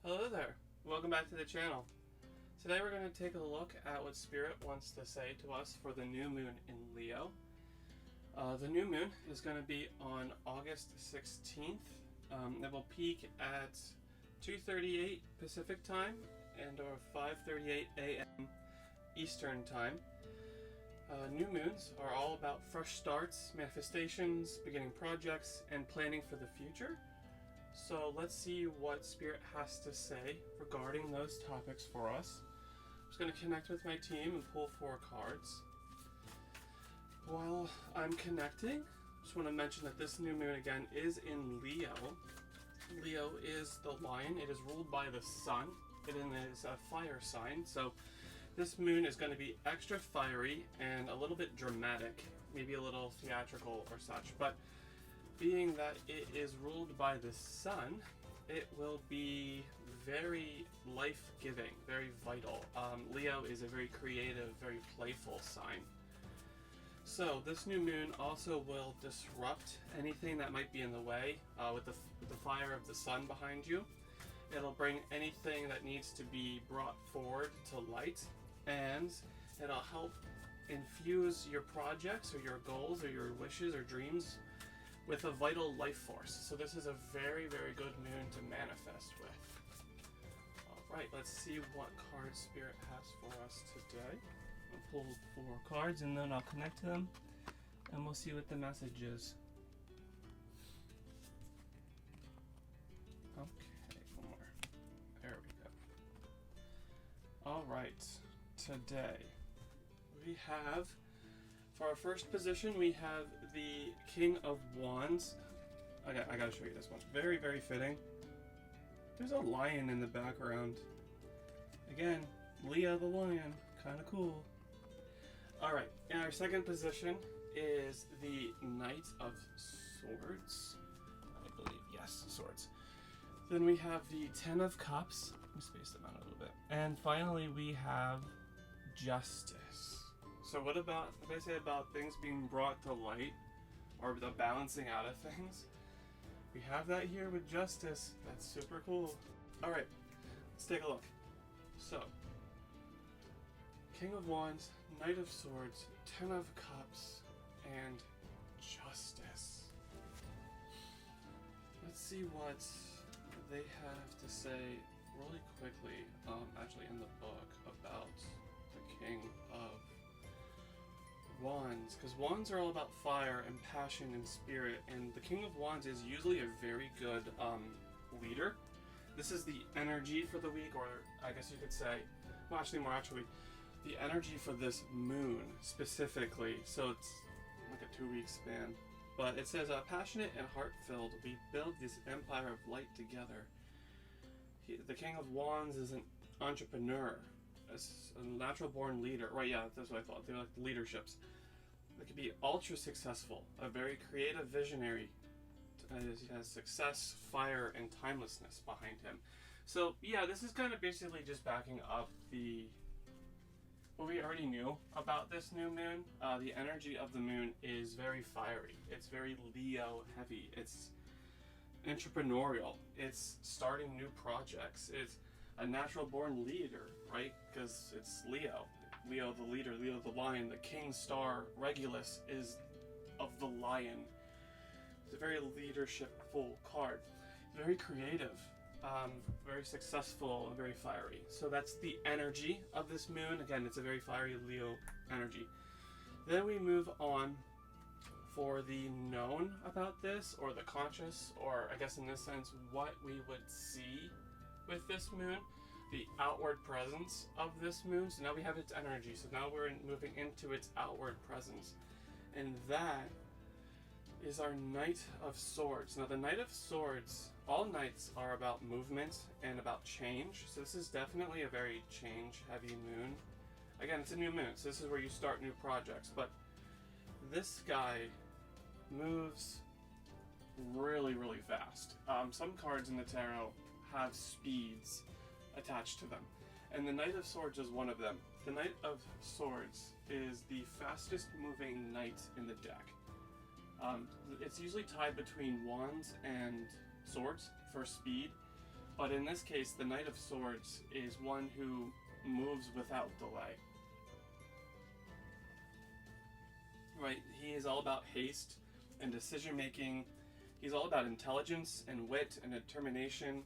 Hello there, welcome back to the channel. Today we're going to take a look at what Spirit wants to say to us for the new moon in Leo. The new moon is going to be on August 16th. It will peak at 2:38 Pacific time and or 5:38 a.m. Eastern time. New moons are all about fresh starts, manifestations, beginning projects, and planning for the future. So let's see what Spirit has to say regarding those topics for us. I'm just going to connect with my team and pull 4 cards. While I'm connecting, I just want to mention that this new moon again is in Leo. Leo is the lion. It is ruled by the sun. It is a fire sign. So this moon is going to be extra fiery and a little bit dramatic, maybe a little theatrical or such. But being that it is ruled by the sun, it will be very life-giving, very vital. Leo is a very creative, very playful sign. So this new moon also will disrupt anything that might be in the way with the fire of the sun behind you. It'll bring anything that needs to be brought forward to light, and it'll help infuse your projects or your goals or your wishes or dreams with a vital life force. So this is a very, very good moon to manifest with. Alright, let's see what card Spirit has for us today. I'll pull 4 cards and then I'll connect to them and we'll see what the message is. Okay, one more. There we go. Alright, today we have, for our first position, we have the King of Wands. I gotta show you this one. Very, very fitting. There's a lion in the background. Again, Leo the lion. Kind of cool. Alright, in our second position is the Knight of Swords. I believe, yes, swords. Then we have the Ten of Cups. Let me space them out a little bit. And finally, we have Justice. So what I say about things being brought to light, or the balancing out of things? We have that here with Justice. That's super cool. Alright, let's take a look. So, King of Wands, Knight of Swords, Ten of Cups, and Justice. Let's see what they have to say really quickly, actually in the book, about the King of Wands, because Wands are all about fire and passion and spirit, and the King of Wands is usually a very good leader. This is the energy for the week, or I guess you could say, well, actually more actually, the energy for this moon specifically. So it's like a 2-week span, but it says passionate and heart-filled, we build this empire of light together. The King of Wands is an entrepreneur, a natural born leader, right? Yeah, that's what I thought. They're like leaderships. They could be ultra successful, a very creative visionary. He has success, fire, and timelessness behind him. So yeah, this is kind of basically just backing up what we already knew about this new moon. The energy of the moon is very fiery. It's very Leo heavy. It's entrepreneurial. It's starting new projects. It's a natural born leader, right? Because it's Leo. Leo the leader, Leo the lion. The king star Regulus is of the lion. It's a very leadershipful card. Very creative, very successful, and very fiery. So that's the energy of this moon. Again, it's a very fiery Leo energy. Then we move on for the known about this, or the conscious, or I guess in this sense, what we would see with this moon, the outward presence of this moon. So now we have its energy, so now we're moving into its outward presence, and that is our Knight of Swords. Now the Knight of Swords, all knights are about movement and about change, so this is definitely a very change heavy moon. Again, it's a new moon, so this is where you start new projects, but this guy moves really, really fast. Some cards in the tarot have speeds attached to them, and the Knight of Swords is one of them. The Knight of Swords is the fastest moving knight in the deck. It's usually tied between wands and swords for speed. But in this case, the Knight of Swords is one who moves without delay. Right? He is all about haste and decision making. He's all about intelligence and wit and determination.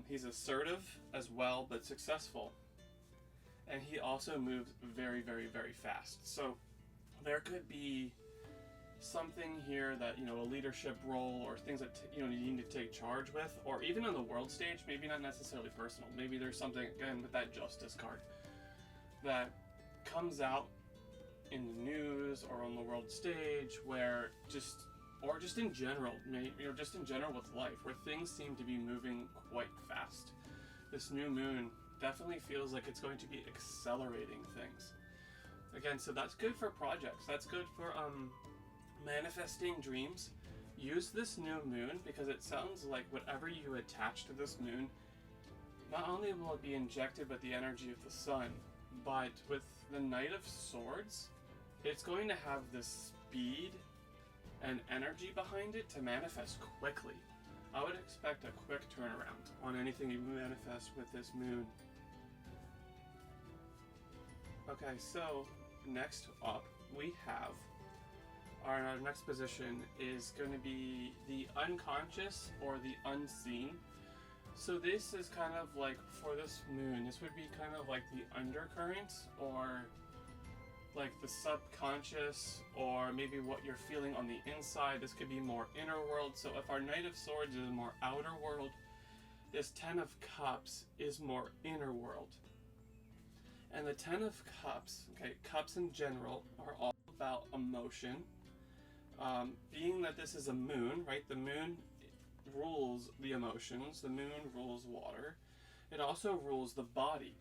He's assertive as well, but successful. And he also moves very, very, very fast. So there could be something here that, you know, a leadership role or things that, you need to take charge with, or even on the world stage, maybe not necessarily personal. Maybe there's something, again, with that Justice card that comes out in the news or on the world stage where just in general, just in general with life, where things seem to be moving quite fast. This new moon definitely feels like it's going to be accelerating things. Again, so that's good for projects. That's good for manifesting dreams. Use this new moon because it sounds like whatever you attach to this moon, not only will it be injected with the energy of the sun, but with the Knight of Swords, it's going to have this speed and energy behind it to manifest quickly. I would expect a quick turnaround on anything you manifest with this moon. Okay, so next up we have our next position is going to be the unconscious or the unseen. So this is kind of like, for this moon, this would be kind of like the undercurrents, or like the subconscious, or maybe what you're feeling on the inside. This could be more inner world. So if our Knight of Swords is more outer world, this Ten of Cups is more inner world. And the Ten of Cups, okay, cups in general are all about emotion. Being that this is a moon, right? The moon rules the emotions. The moon rules water. It also rules the body.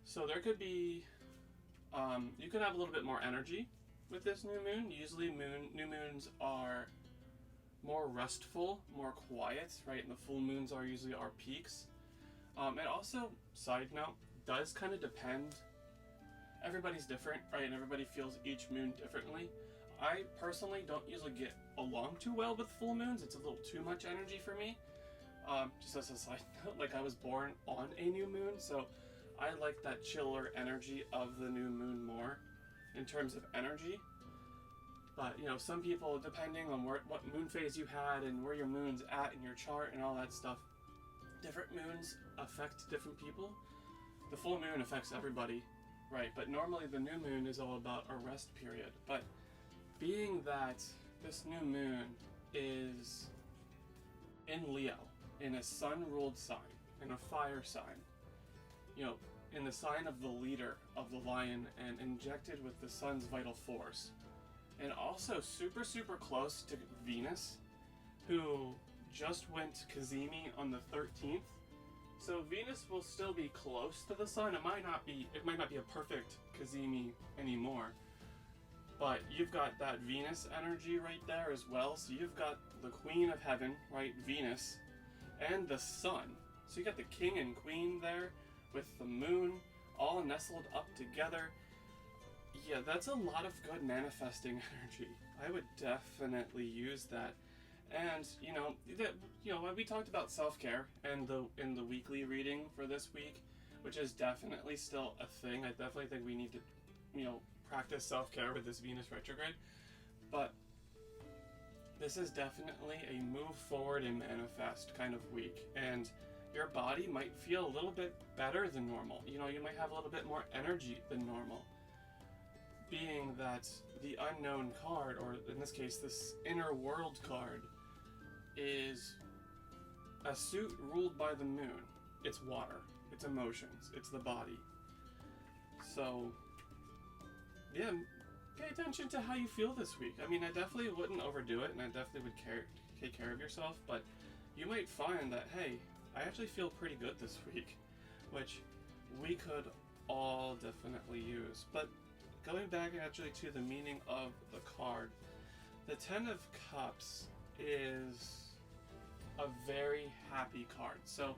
So there could be, you could have a little bit more energy with this new moon. Usually new moons are more restful, more quiet, right? And the full moons are usually our peaks. And also, side note, does kind of depend. Everybody's different, right? And everybody feels each moon differently. I personally don't usually get along too well with full moons. It's a little too much energy for me. Just as a side note, like I was born on a new moon, so I like that chiller energy of the new moon more in terms of energy. But some people, depending on what moon phase you had and where your moon's at in your chart and all that stuff, different moons affect different people. The full moon affects everybody, right? But normally the new moon is all about a rest period. But being that this new moon is in Leo, in a sun-ruled sign, in a fire sign, in the sign of the leader of the lion, and injected with the sun's vital force, and also super, super close to Venus, who just went Kazemi on the 13th. So Venus will still be close to the sun. It might not be a perfect Kazemi anymore, but you've got that Venus energy right there as well. So you've got the Queen of Heaven, right, Venus, and the sun. So you got the King and Queen there with the moon all nestled up together. Yeah, that's a lot of good manifesting energy. I would definitely use that. And we talked about self-care and in the weekly reading for this week, which is definitely still a thing. I definitely think we need to practice self-care with this Venus retrograde. But this is definitely a move forward and manifest kind of week, and your body might feel a little bit better than normal. You might have a little bit more energy than normal, being that the unknown card, or in this case this inner world card, is a suit ruled by the moon. It's water, it's emotions, it's the body. So yeah, pay attention to how you feel this week. I mean, I definitely wouldn't overdo it, and I definitely would take care of yourself, but you might find that, hey, I actually feel pretty good this week, which we could all definitely use. But going back actually to the meaning of the card, the Ten of Cups is a very happy card. So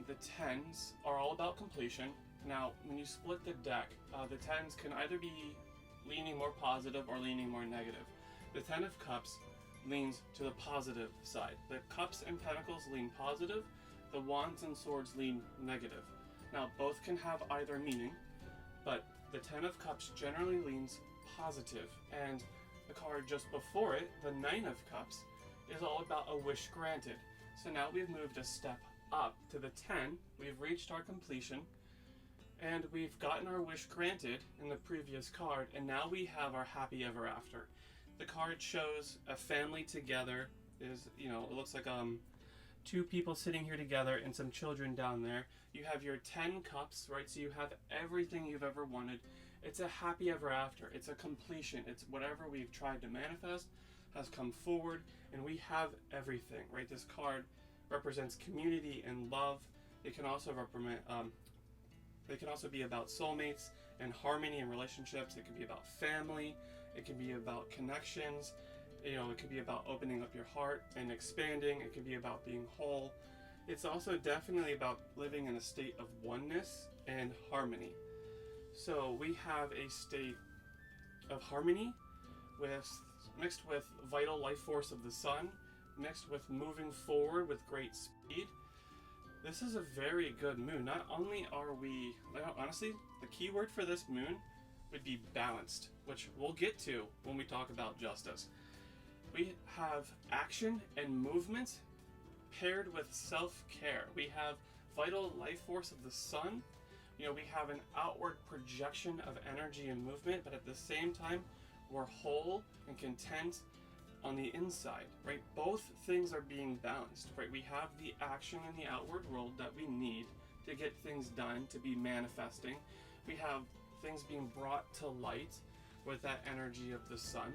the tens are all about completion. Now, when you split the deck, the tens can either be leaning more positive or leaning more negative. The Ten of Cups leans to the positive side. The cups and pentacles lean positive, the wands and swords lean negative. Now, both can have either meaning, but the Ten of Cups generally leans positive, and the card just before it, the Nine of Cups, is all about a wish granted. So now we've moved a step up to the 10, we've reached our completion, and we've gotten our wish granted in the previous card, and now we have our happy ever after. The card shows a family together. Is, you know, it looks like two people sitting here together and some children down there. You have your 10 cups, right? So you have everything you've ever wanted. It's a happy ever after. It's a completion. It's whatever we've tried to manifest has come forward, and we have everything, right? This card represents community and love. It can also represent it can also be about soulmates and harmony and relationships. It can be about family. It can be about connections. You know, it can be about opening up your heart and expanding. It can be about being whole. It's also definitely about living in a state of oneness and harmony. So we have a state of harmony mixed with vital life force of the sun, mixed with moving forward with great speed. This is a very good moon. Not only are we, honestly, the key word for this moon would be balanced, which we'll get to when we talk about justice. We have action and movement paired with self-care. We have vital life force of the sun. You know, we have an outward projection of energy and movement, but at the same time, we're whole and content on the inside, right? Both things are being balanced, right? We have the action in the outward world that we need to get things done, to be manifesting. We have things being brought to light with that energy of the sun.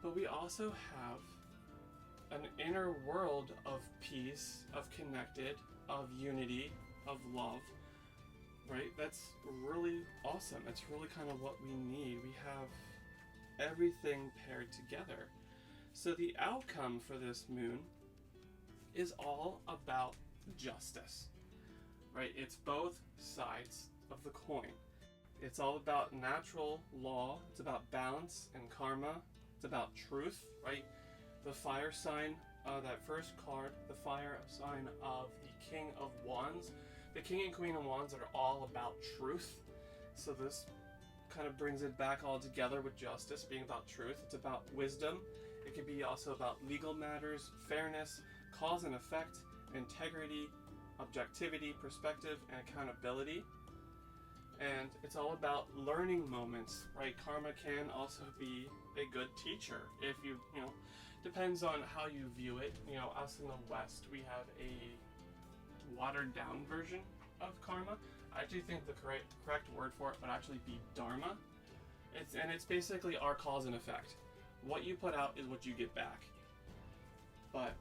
But we also have an inner world of peace, of connected, of unity, of love, right? That's really awesome. That's really kind of what we need. We have everything paired together. So the outcome for this moon is all about justice, right? It's both sides of the coin. It's all about natural law. It's about balance and karma. It's about truth, right? The fire sign, that first card, the fire sign of the King of Wands. The King and Queen of Wands are all about truth. So this kind of brings it back all together with justice being about truth. It's about wisdom. It could be also about legal matters, fairness, cause and effect, integrity, objectivity, perspective, and accountability. And it's all about learning moments, right? Karma can also be a good teacher if you know, depends on how you view it. You know, us in the West, we have a watered down version of karma. I actually think the correct word for it would actually be dharma. It's basically our cause and effect. What you put out is what you get back. But,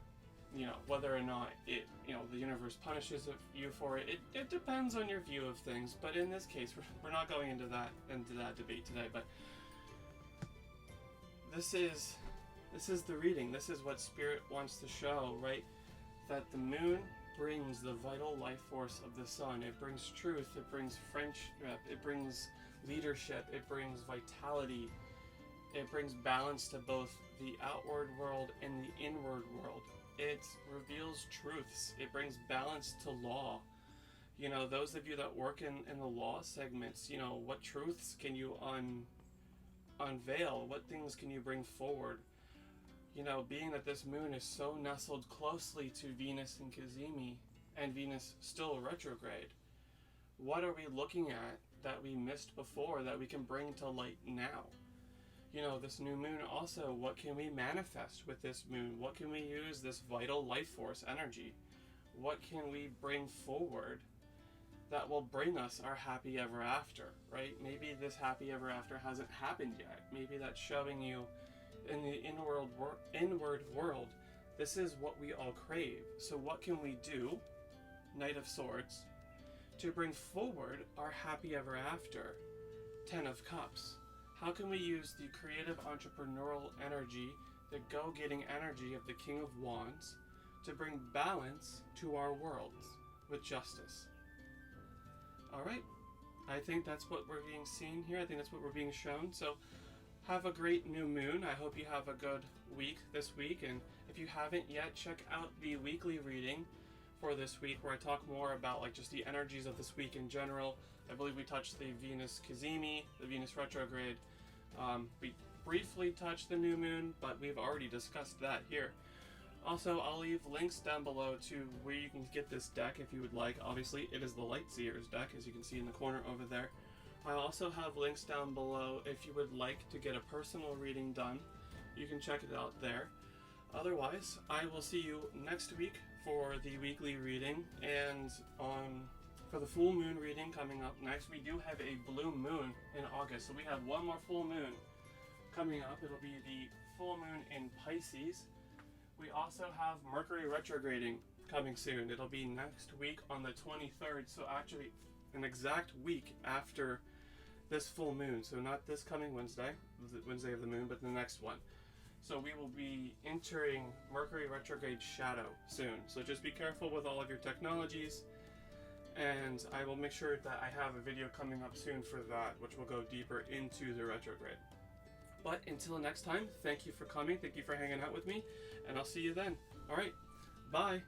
you know, whether or not the universe punishes you for it, it depends on your view of things. But in this case, we're not going into that debate today. But this is the reading. This is what Spirit wants to show, right? That the moon brings the vital life force of the sun. It brings truth. It brings friendship. It brings leadership. It brings vitality. It brings balance to both the outward world and the inward world. It reveals truths. It brings balance to law. You know, those of you that work in the law segments, you know, what truths can you unveil? What things can you bring forward? You know, being that this moon is so nestled closely to Venus and Cazimi, and Venus still retrograde, what are we looking at that we missed before that we can bring to light now? You know, this new moon also, what can we manifest with this moon? What can we use this vital life force energy? What can we bring forward that will bring us our happy ever after, right? Maybe this happy ever after hasn't happened yet. Maybe that's showing you in the inward world, this is what we all crave. So what can we do, Knight of Swords, to bring forward our happy ever after? Ten of Cups. How can we use the creative entrepreneurial energy, the go-getting energy of the King of Wands to bring balance to our worlds with justice? All right, I think that's what we're being seen here. I think that's what we're being shown. So have a great new moon. I hope you have a good week this week, and if you haven't yet, check out the weekly reading for this week where I talk more about like just the energies of this week in general. I believe we touched the Venus Cazimi, the Venus retrograde. We briefly touched the new moon, but we've already discussed that here. Also, I'll leave links down below to where you can get this deck if you would like. Obviously, it is the Light Seers deck, as you can see in the corner over there. I also have links down below if you would like to get a personal reading done. You can check it out there. Otherwise, I will see you next week for the weekly reading, and for the full moon reading coming up next. We do have a blue moon in August, so we have one more full moon coming up. It'll be the full moon in Pisces. We also have Mercury retrograding coming soon. It'll be next week on the 23rd, so actually an exact week after this full moon. So not this coming Wednesday, the Wednesday of the moon, but the next one. So we will be entering Mercury retrograde shadow soon. So just be careful with all of your technologies, and I will make sure that I have a video coming up soon for that, which will go deeper into the retrograde. But until next time, thank you for coming, thank you for hanging out with me, and I'll see you then. Alright, bye!